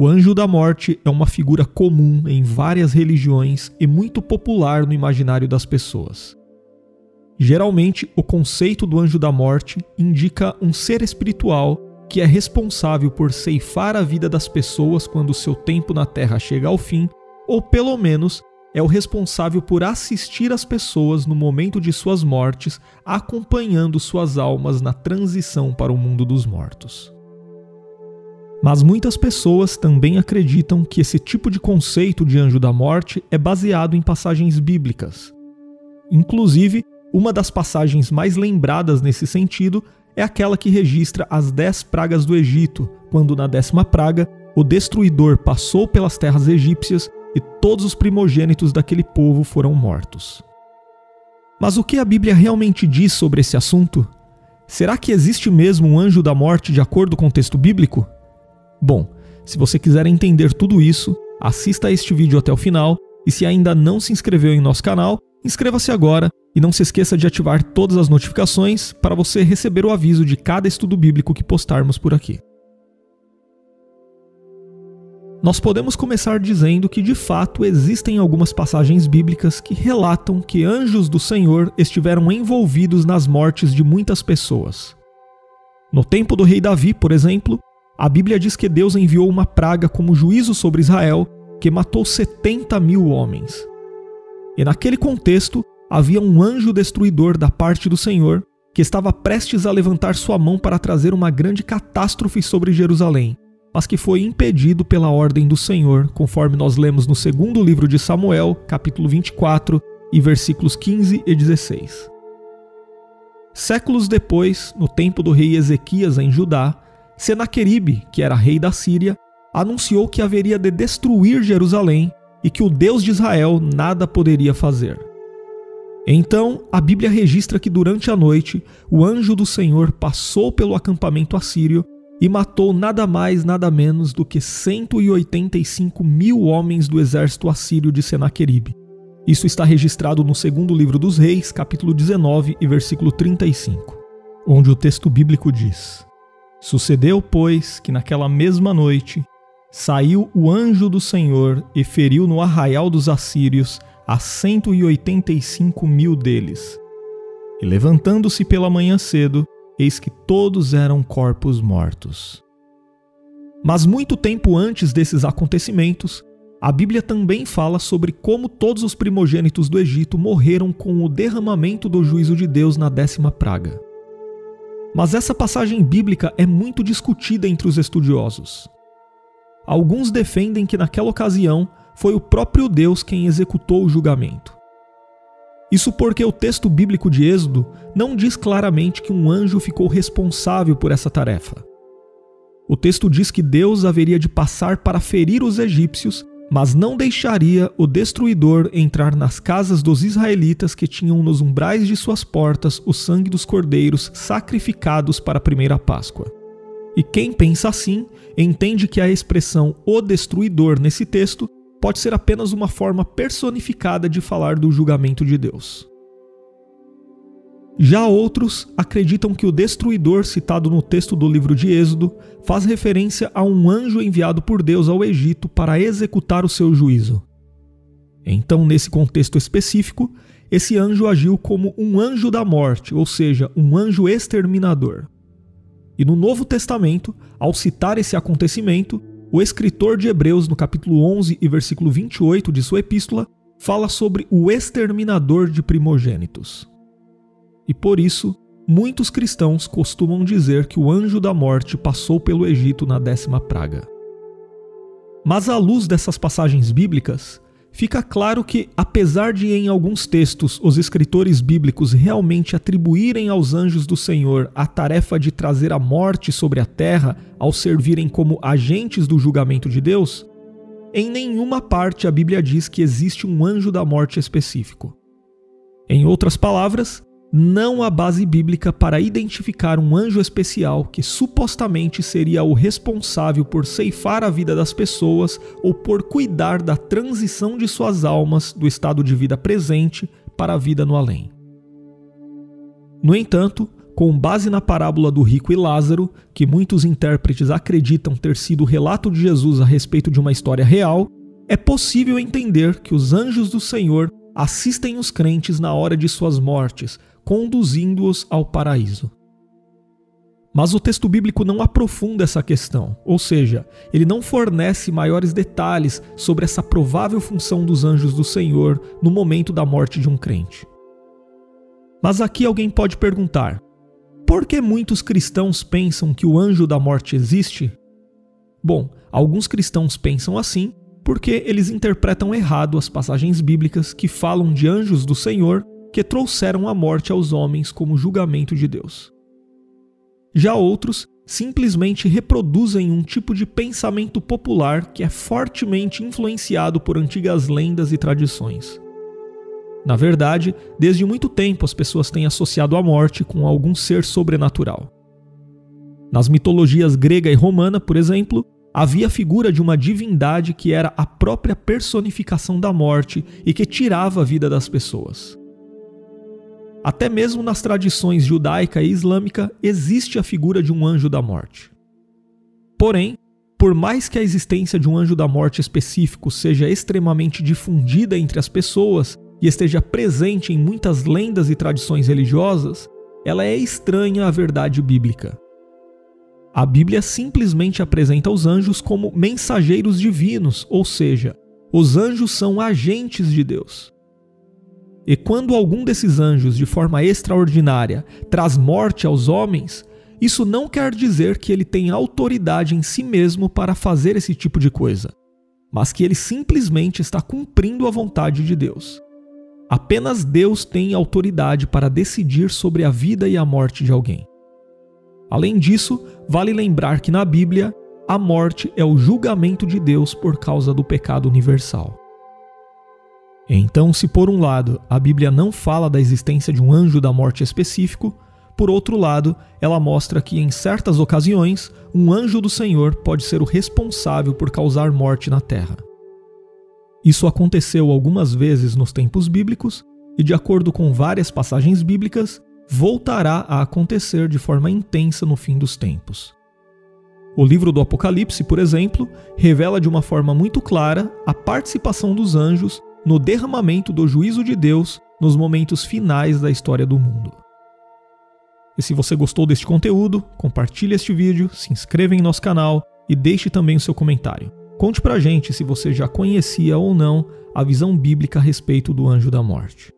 O anjo da morte é uma figura comum em várias religiões e muito popular no imaginário das pessoas. Geralmente, o conceito do anjo da morte indica um ser espiritual que é responsável por ceifar a vida das pessoas quando seu tempo na Terra chega ao fim, ou pelo menos é o responsável por assistir as pessoas no momento de suas mortes, acompanhando suas almas na transição para o mundo dos mortos. Mas muitas pessoas também acreditam que esse tipo de conceito de anjo da morte é baseado em passagens bíblicas. Inclusive, uma das passagens mais lembradas nesse sentido é aquela que registra as 10 pragas do Egito, quando na 10ª praga o destruidor passou pelas terras egípcias e todos os primogênitos daquele povo foram mortos. Mas o que a Bíblia realmente diz sobre esse assunto? Será que existe mesmo um anjo da morte de acordo com o texto bíblico? Bom, se você quiser entender tudo isso, assista a este vídeo até o final e se ainda não se inscreveu em nosso canal, inscreva-se agora e não se esqueça de ativar todas as notificações para você receber o aviso de cada estudo bíblico que postarmos por aqui. Nós podemos começar dizendo que de fato existem algumas passagens bíblicas que relatam que anjos do Senhor estiveram envolvidos nas mortes de muitas pessoas. No tempo do rei Davi, por exemplo, a Bíblia diz que Deus enviou uma praga como juízo sobre Israel, que matou 70.000 homens. E naquele contexto, havia um anjo destruidor da parte do Senhor, que estava prestes a levantar sua mão para trazer uma grande catástrofe sobre Jerusalém, mas que foi impedido pela ordem do Senhor, conforme nós lemos no 2º livro de Samuel, capítulo 24, e versículos 15 e 16. Séculos depois, no tempo do rei Ezequias em Judá, Senaqueribe, que era rei da Síria, anunciou que haveria de destruir Jerusalém e que o Deus de Israel nada poderia fazer. Então, a Bíblia registra que durante a noite, o anjo do Senhor passou pelo acampamento assírio e matou nada mais, nada menos do que 185.000 homens do exército assírio de Senaqueribe. Isso está registrado no 2º livro dos Reis, capítulo 19 e versículo 35, onde o texto bíblico diz: Sucedeu, pois, que naquela mesma noite saiu o anjo do Senhor e feriu no arraial dos assírios a 185.000 deles. E levantando-se pela manhã cedo, eis que todos eram corpos mortos. Mas muito tempo antes desses acontecimentos, a Bíblia também fala sobre como todos os primogênitos do Egito morreram com o derramamento do juízo de Deus na 10ª praga. Mas essa passagem bíblica é muito discutida entre os estudiosos. Alguns defendem que naquela ocasião foi o próprio Deus quem executou o julgamento. Isso porque o texto bíblico de Êxodo não diz claramente que um anjo ficou responsável por essa tarefa. O texto diz que Deus haveria de passar para ferir os egípcios, mas não deixaria o destruidor entrar nas casas dos israelitas que tinham nos umbrais de suas portas o sangue dos cordeiros sacrificados para a primeira Páscoa. E quem pensa assim, entende que a expressão "o destruidor" nesse texto pode ser apenas uma forma personificada de falar do julgamento de Deus. Já outros acreditam que o destruidor citado no texto do livro de Êxodo faz referência a um anjo enviado por Deus ao Egito para executar o seu juízo. Então, nesse contexto específico, esse anjo agiu como um anjo da morte, ou seja, um anjo exterminador. E no Novo Testamento, ao citar esse acontecimento, o escritor de Hebreus, no capítulo 11 e versículo 28 de sua epístola, fala sobre o exterminador de primogênitos. E por isso, muitos cristãos costumam dizer que o anjo da morte passou pelo Egito na 10ª praga. Mas à luz dessas passagens bíblicas, fica claro que, apesar de em alguns textos os escritores bíblicos realmente atribuírem aos anjos do Senhor a tarefa de trazer a morte sobre a terra ao servirem como agentes do julgamento de Deus, em nenhuma parte a Bíblia diz que existe um anjo da morte específico. Em outras palavras, não há base bíblica para identificar um anjo especial que supostamente seria o responsável por ceifar a vida das pessoas ou por cuidar da transição de suas almas do estado de vida presente para a vida no além. No entanto, com base na parábola do rico e Lázaro, que muitos intérpretes acreditam ter sido o relato de Jesus a respeito de uma história real, é possível entender que os anjos do Senhor assistem os crentes na hora de suas mortes, conduzindo-os ao paraíso. Mas o texto bíblico não aprofunda essa questão, ou seja, ele não fornece maiores detalhes sobre essa provável função dos anjos do Senhor no momento da morte de um crente. Mas aqui alguém pode perguntar: por que muitos cristãos pensam que o anjo da morte existe? Bom, alguns cristãos pensam assim porque eles interpretam errado as passagens bíblicas que falam de anjos do Senhor que trouxeram a morte aos homens como julgamento de Deus. Já outros simplesmente reproduzem um tipo de pensamento popular que é fortemente influenciado por antigas lendas e tradições. Na verdade, desde muito tempo as pessoas têm associado a morte com algum ser sobrenatural. Nas mitologias grega e romana, por exemplo, havia a figura de uma divindade que era a própria personificação da morte e que tirava a vida das pessoas. Até mesmo nas tradições judaica e islâmica existe a figura de um anjo da morte. Porém, por mais que a existência de um anjo da morte específico seja extremamente difundida entre as pessoas e esteja presente em muitas lendas e tradições religiosas, ela é estranha à verdade bíblica. A Bíblia simplesmente apresenta os anjos como mensageiros divinos, ou seja, os anjos são agentes de Deus. E quando algum desses anjos, de forma extraordinária, traz morte aos homens, isso não quer dizer que ele tem autoridade em si mesmo para fazer esse tipo de coisa, mas que ele simplesmente está cumprindo a vontade de Deus. Apenas Deus tem autoridade para decidir sobre a vida e a morte de alguém. Além disso, vale lembrar que na Bíblia, a morte é o julgamento de Deus por causa do pecado universal. Então, se por um lado a Bíblia não fala da existência de um anjo da morte específico, por outro lado, ela mostra que em certas ocasiões, um anjo do Senhor pode ser o responsável por causar morte na terra. Isso aconteceu algumas vezes nos tempos bíblicos e, de acordo com várias passagens bíblicas, voltará a acontecer de forma intensa no fim dos tempos. O livro do Apocalipse, por exemplo, revela de uma forma muito clara a participação dos anjos no derramamento do juízo de Deus nos momentos finais da história do mundo. E se você gostou deste conteúdo, compartilhe este vídeo, se inscreva em nosso canal e deixe também o seu comentário. Conte pra gente se você já conhecia ou não a visão bíblica a respeito do anjo da morte.